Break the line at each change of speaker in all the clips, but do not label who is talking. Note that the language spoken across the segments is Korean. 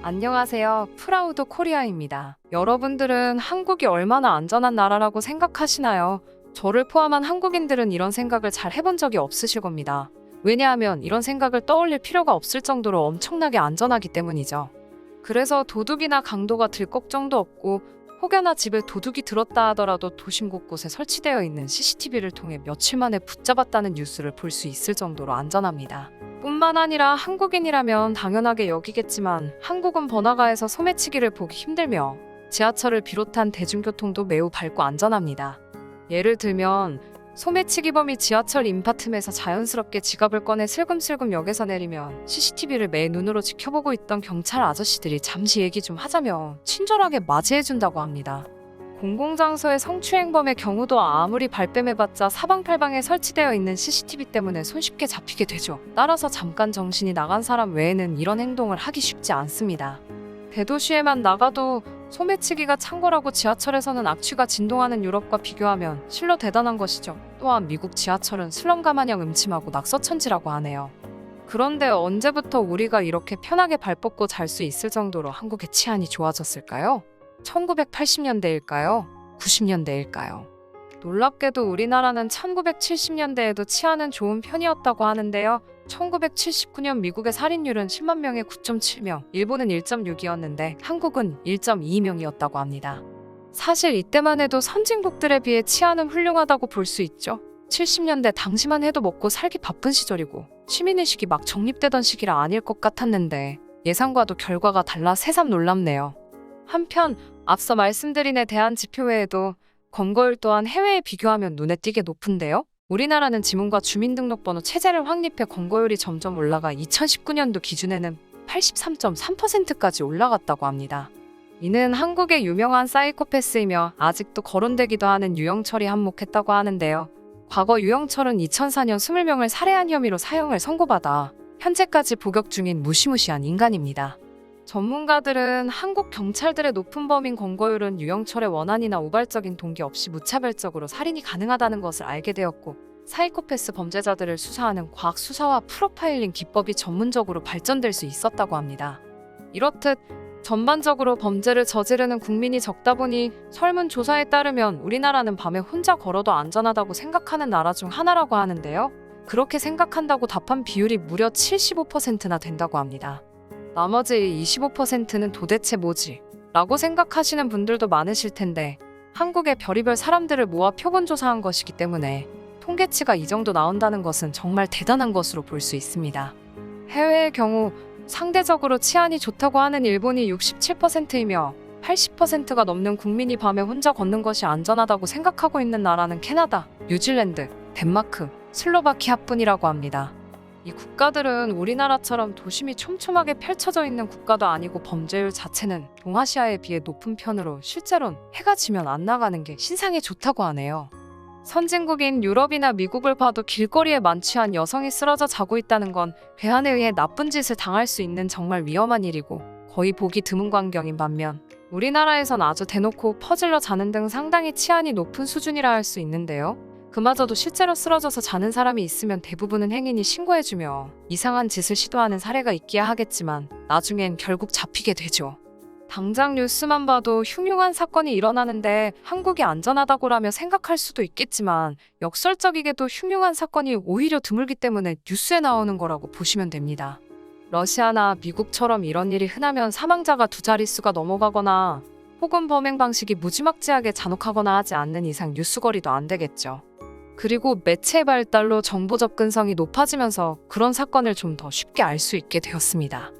안녕하세요. 프라우드 코리아입니다. 여러분들은 한국이 얼마나 안전한 나라라고 생각하시나요? 저를 포함한 한국인들은 이런 생각을 잘 해본 적이 없으실 겁니다. 왜냐하면 이런 생각을 떠올릴 필요가 없을 정도로 엄청나게 안전하기 때문이죠. 그래서 도둑이나 강도가 들 걱정도 없고 혹여나 집에 도둑이 들었다 하더라도 도심 곳곳에 설치되어 있는 CCTV를 통해 며칠 만에 붙잡았다는 뉴스를 볼 수 있을 정도로 안전합니다. 뿐만 아니라 한국인이라면 당연하게 여기겠지만 한국은 번화가에서 소매치기를 보기 힘들며 지하철을 비롯한 대중교통도 매우 밝고 안전합니다. 예를 들면 소매치기범이 지하철 인파틈에서 자연스럽게 지갑을 꺼내 슬금슬금 역에서 내리면 CCTV를 매 눈으로 지켜보고 있던 경찰 아저씨들이 잠시 얘기 좀 하자며 친절하게 맞이해준다고 합니다. 공공장소의 성추행범의 경우도 아무리 발뺌해봤자 사방팔방에 설치되어 있는 CCTV 때문에 손쉽게 잡히게 되죠. 따라서 잠깐 정신이 나간 사람 외에는 이런 행동을 하기 쉽지 않습니다. 대도시에만 나가도 소매치기가 창궐하고 지하철에서는 악취가 진동하는 유럽과 비교하면 실로 대단한 것이죠. 또한 미국 지하철은 슬럼가 마냥 음침하고 낙서천지라고 하네요. 그런데 언제부터 우리가 이렇게 편하게 발 뻗고 잘 수 있을 정도로 한국의 치안이 좋아졌을까요? 1980년대일까요? 90년대일까요? 놀랍게도 우리나라는 1970년대에도 치안은 좋은 편이었다고 하는데요. 1979년 미국의 살인율은 10만 명에 9.7명, 일본은 1.6이었는데 한국은 1.22명이었다고 합니다. 사실 이때만 해도 선진국들에 비해 치안은 훌륭하다고 볼 수 있죠. 70년대 당시만 해도 먹고 살기 바쁜 시절이고 시민의식이 막 정립되던 시기라 아닐 것 같았는데 예상과도 결과가 달라 새삼 놀랍네요. 한편 앞서 말씀드린 에 대한 지표 외에도 검거율 또한 해외에 비교하면 눈에 띄게 높은데요. 우리나라는 지문과 주민등록번호 체제를 확립해 검거율이 점점 올라가 2019년도 기준에는 83.3%까지 올라갔다고 합니다. 이는 한국의 유명한 사이코패스이며 아직도 거론되기도 하는 유영철이 한몫했다고 하는데요. 과거 유영철은 2004년 20명을 살해한 혐의로 사형을 선고받아 현재까지 복역 중인 무시무시한 인간입니다. 전문가들은 한국 경찰들의 높은 범인 검거율은 유영철의 원한이나 우발적인 동기 없이 무차별적으로 살인이 가능하다는 것을 알게 되었고 사이코패스 범죄자들을 수사하는 과학 수사와 프로파일링 기법이 전문적으로 발전될 수 있었다고 합니다. 이렇듯 전반적으로 범죄를 저지르는 국민이 적다 보니 설문조사에 따르면 우리나라는 밤에 혼자 걸어도 안전하다고 생각하는 나라 중 하나라고 하는데요. 그렇게 생각한다고 답한 비율이 무려 75%나 된다고 합니다. 나머지 25%는 도대체 뭐지? 라고 생각하시는 분들도 많으실 텐데 한국의 별의별 사람들을 모아 표본조사한 것이기 때문에 통계치가 이 정도 나온다는 것은 정말 대단한 것으로 볼 수 있습니다. 해외의 경우 상대적으로 치안이 좋다고 하는 일본이 67%이며 80%가 넘는 국민이 밤에 혼자 걷는 것이 안전하다고 생각하고 있는 나라는 캐나다, 뉴질랜드, 덴마크, 슬로바키아뿐이라고 합니다. 이 국가들은 우리나라처럼 도심이 촘촘하게 펼쳐져 있는 국가도 아니고 범죄율 자체는 동아시아에 비해 높은 편으로 실제론 해가 지면 안 나가는 게 신상에 좋다고 하네요. 선진국인 유럽이나 미국을 봐도 길거리에 만취한 여성이 쓰러져 자고 있다는 건 괴한에 의해 나쁜 짓을 당할 수 있는 정말 위험한 일이고 거의 보기 드문 광경인 반면 우리나라에선 아주 대놓고 퍼질러 자는 등 상당히 치안이 높은 수준이라 할 수 있는데요. 그마저도 실제로 쓰러져서 자는 사람이 있으면 대부분은 행인이 신고해주며 이상한 짓을 시도하는 사례가 있기야 하겠지만 나중엔 결국 잡히게 되죠. 당장 뉴스만 봐도 흉흉한 사건이 일어나는데 한국이 안전하다고라며 생각할 수도 있겠지만 역설적이게도 흉흉한 사건이 오히려 드물기 때문에 뉴스에 나오는 거라고 보시면 됩니다. 러시아나 미국처럼 이런 일이 흔하면 사망자가 2자릿수가 넘어가거나 혹은 범행 방식이 무지막지하게 잔혹하거나 하지 않는 이상 뉴스거리도 안 되겠죠. 그리고 매체의 발달로 정보 접근성이 높아지면서 그런 사건을 좀 더 쉽게 알 수 있게 되었습니다.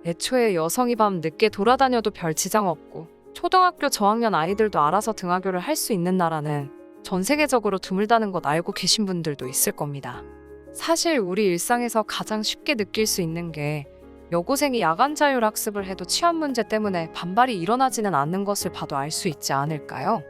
애초에 여성이 밤 늦게 돌아다녀도 별 지장 없고 초등학교 저학년 아이들도 알아서 등하교를 할 수 있는 나라는 전 세계적으로 드물다는 것 알고 계신 분들도 있을 겁니다. 사실 우리 일상에서 가장 쉽게 느낄 수 있는 게 여고생이 야간 자율 학습을 해도 치안 문제 때문에 반발이 일어나지는 않는 것을 봐도 알 수 있지 않을까요?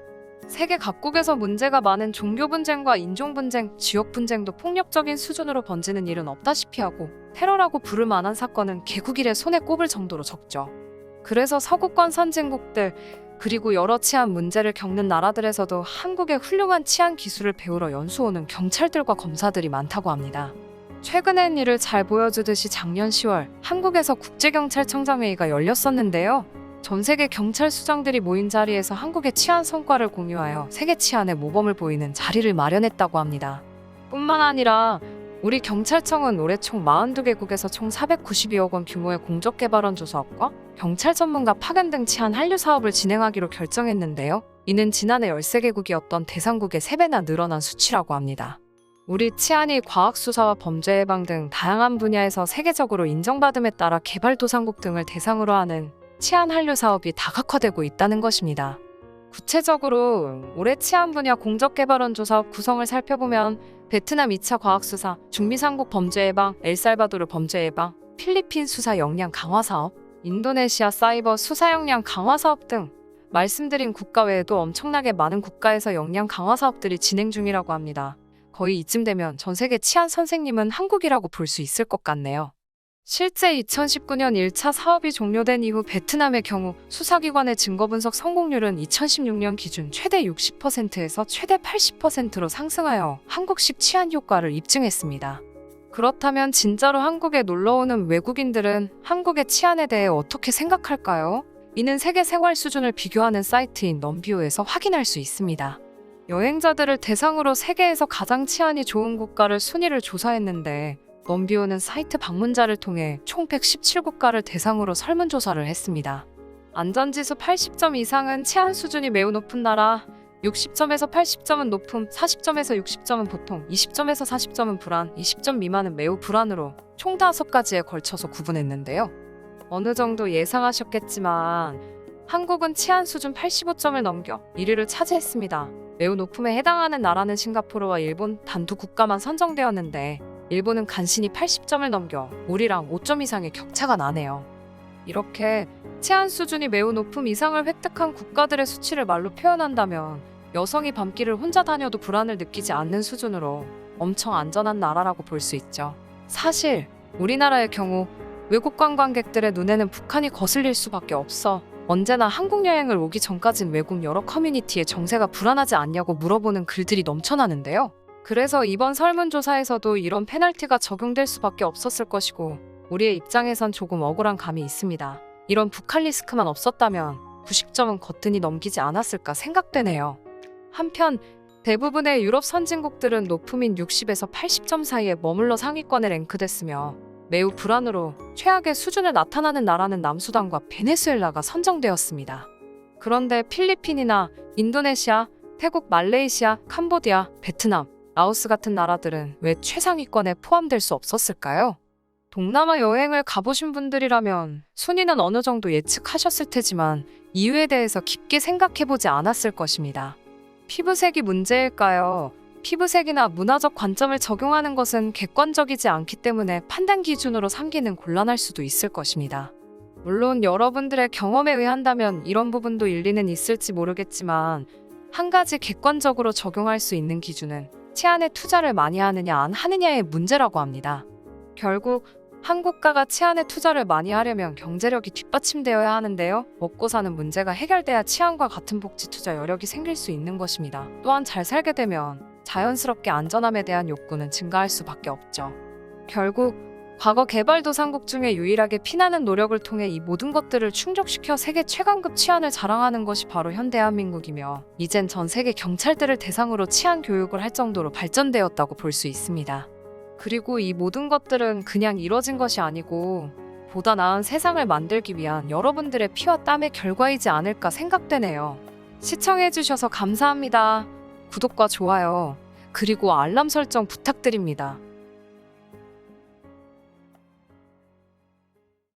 세계 각국에서 문제가 많은 종교 분쟁과 인종 분쟁, 지역 분쟁도 폭력적인 수준으로 번지는 일은 없다시피 하고 테러라고 부를 만한 사건은 개국 이래 손에 꼽을 정도로 적죠. 그래서 서구권 선진국들 그리고 여러 치안 문제를 겪는 나라들에서도 한국의 훌륭한 치안 기술을 배우러 연수 오는 경찰들과 검사들이 많다고 합니다. 최근엔 이를 잘 보여주듯이 작년 10월 한국에서 국제경찰청장회의가 열렸었는데요. 전 세계 경찰 수장들이 모인 자리에서 한국의 치안 성과를 공유하여 세계 치안의 모범을 보이는 자리를 마련했다고 합니다. 뿐만 아니라 우리 경찰청은 올해 총 42개국에서 총 492억 원 규모의 공적개발원 조사업과 경찰 전문가 파견 등 치안 한류 사업을 진행하기로 결정했는데요. 이는 지난해 13개국이었던 대상국의 3배나 늘어난 수치라고 합니다. 우리 치안이 과학수사와 범죄 예방 등 다양한 분야에서 세계적으로 인정받음에 따라 개발도상국 등을 대상으로 하는 치안 한류 사업이 다각화되고 있다는 것입니다. 구체적으로 올해 치안 분야 공적개발원 조사업 구성을 살펴보면 베트남 2차 과학수사, 중미상국 범죄 예방, 엘살바도르 범죄 예방, 필리핀 수사 역량 강화 사업, 인도네시아 사이버 수사 역량 강화 사업 등 말씀드린 국가 외에도 엄청나게 많은 국가에서 역량 강화 사업들이 진행 중이라고 합니다. 거의 이쯤 되면 전 세계 치안 선생님은 한국이라고 볼 수 있을 것 같네요. 실제 2019년 1차 사업이 종료된 이후 베트남의 경우 수사기관의 증거분석 성공률은 2016년 기준 최대 60%에서 최대 80%로 상승하여 한국식 치안 효과를 입증했습니다. 그렇다면 진짜로 한국에 놀러오는 외국인들은 한국의 치안에 대해 어떻게 생각할까요? 이는 세계 생활 수준을 비교하는 사이트인 넘비오에서 확인할 수 있습니다. 여행자들을 대상으로 세계에서 가장 치안이 좋은 국가를 순위를 조사했는데 넘비오는 사이트 방문자를 통해 총 117국가를 대상으로 설문조사를 했습니다. 안전지수 80점 이상은 치안 수준이 매우 높은 나라, 60점에서 80점은 높음, 40점에서 60점은 보통, 20점에서 40점은 불안, 20점 미만은 매우 불안으로 총 5가지에 걸쳐서 구분했는데요. 어느 정도 예상하셨겠지만 한국은 치안 수준 85점을 넘겨 1위를 차지했습니다. 매우 높음에 해당하는 나라는 싱가포르와 일본 단 두 국가만 선정되었는데 일본은 간신히 80점을 넘겨 우리랑 5점 이상의 격차가 나네요. 이렇게 치안 수준이 매우 높음 이상을 획득한 국가들의 수치를 말로 표현한다면 여성이 밤길을 혼자 다녀도 불안을 느끼지 않는 수준으로 엄청 안전한 나라라고 볼 수 있죠. 사실 우리나라의 경우 외국 관광객들의 눈에는 북한이 거슬릴 수밖에 없어 언제나 한국 여행을 오기 전까진 외국 여러 커뮤니티에 정세가 불안하지 않냐고 물어보는 글들이 넘쳐나는데요. 그래서 이번 설문조사에서도 이런 페널티가 적용될 수밖에 없었을 것이고 우리의 입장에선 조금 억울한 감이 있습니다. 이런 북한 리스크만 없었다면 90점은 거뜬히 넘기지 않았을까 생각되네요. 한편 대부분의 유럽 선진국들은 높음인 60에서 80점 사이에 머물러 상위권에 랭크됐으며 매우 불안으로 최악의 수준을 나타나는 나라는 남수단과 베네수엘라가 선정되었습니다. 그런데 필리핀이나 인도네시아, 태국, 말레이시아, 캄보디아, 베트남, 라오스 같은 나라들은 왜 최상위권에 포함될 수 없었을까요? 동남아 여행을 가보신 분들이라면 순위는 어느 정도 예측하셨을 테지만 이유에 대해서 깊게 생각해보지 않았을 것입니다. 피부색이 문제일까요? 피부색이나 문화적 관점을 적용하는 것은 객관적이지 않기 때문에 판단 기준으로 삼기는 곤란할 수도 있을 것입니다. 물론 여러분들의 경험에 의한다면 이런 부분도 일리는 있을지 모르겠지만 한 가지 객관적으로 적용할 수 있는 기준은 치안에 투자를 많이 하느냐 안 하느냐의 문제라고 합니다. 결국 한국가가 치안에 투자를 많이 하려면 경제력이 뒷받침되어야 하는데요. 먹고 사는 문제가 해결돼야 치안과 같은 복지 투자 여력이 생길 수 있는 것입니다. 또한 잘 살게 되면 자연스럽게 안전함에 대한 욕구는 증가할 수밖에 없죠. 결국 과거 개발도상국 중에 유일하게 피나는 노력을 통해 이 모든 것들을 충족시켜 세계 최강급 치안을 자랑하는 것이 바로 현 대한민국이며 이젠 전 세계 경찰들을 대상으로 치안 교육을 할 정도로 발전되었다고 볼 수 있습니다. 그리고 이 모든 것들은 그냥 이뤄진 것이 아니고 보다 나은 세상을 만들기 위한 여러분들의 피와 땀의 결과이지 않을까 생각되네요. 시청해주셔서 감사합니다. 구독과 좋아요, 그리고 알람 설정 부탁드립니다.